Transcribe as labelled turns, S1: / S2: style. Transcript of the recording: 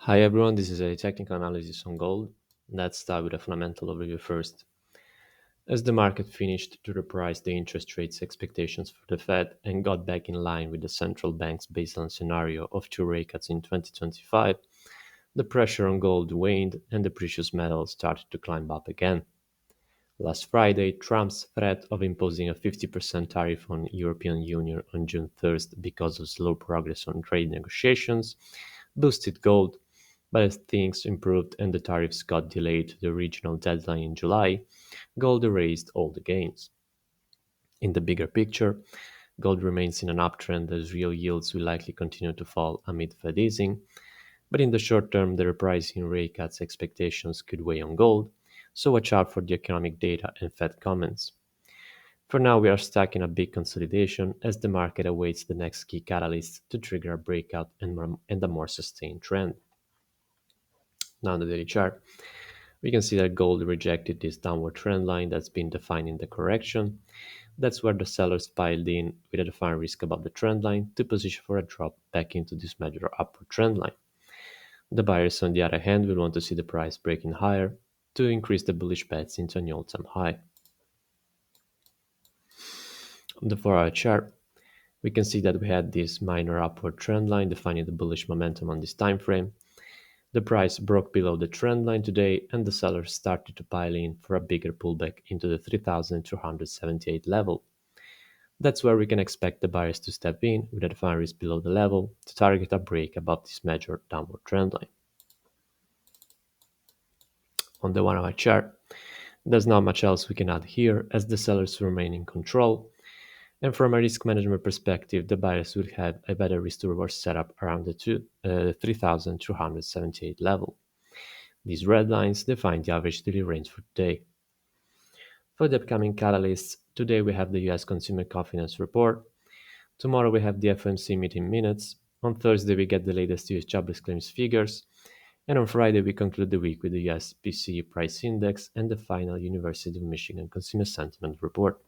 S1: Hi everyone, this is a technical analysis on gold. Let's start with a fundamental overview first. As the market finished to reprice the interest rates expectations for the Fed and got back in line with the central bank's baseline scenario of two rate cuts in 2025, the pressure on gold waned and the precious metal started to climb up again. Last Friday, Trump's threat of imposing a 50% tariff on European Union on June 1st because of slow progress on trade negotiations boosted gold, but as things improved and the tariffs got delayed to the original deadline in July, gold erased all the gains. In the bigger picture, gold remains in an uptrend as real yields will likely continue to fall amid Fed easing, but in the short term, the repricing rate cuts expectations could weigh on gold, so watch out for the economic data and Fed comments. For now, we are stuck in a big consolidation as the market awaits the next key catalyst to trigger a breakout and a more sustained trend. Now, on the daily chart, we can see that gold rejected this downward trend line that's been defined in the correction. That's where the sellers piled in with a defined risk above the trend line to position for a drop back into this major upward trend line. The buyers, on the other hand, will want to see the price breaking higher to increase the bullish bets into a new all-time high. On the 4-hour chart, we can see that we had this minor upward trend line defining the bullish momentum on this time frame. The price broke below the trend line today, and the sellers started to pile in for a bigger pullback into the 3,278 level. That's where we can expect the buyers to step in with a defined risk below the level to target a break above this major downward trend line. On the 1 hour chart, there's not much else we can add here as the sellers remain in control. And from a risk management perspective, the buyers would have a better risk to reward setup around the 3,278 level. These red lines define the average daily range for today. For the upcoming catalysts, today we have the US Consumer Confidence Report. Tomorrow we have the FOMC meeting minutes. On Thursday we get the latest US jobless claims figures. And on Friday we conclude the week with the US PCE Price Index and the final University of Michigan Consumer Sentiment Report.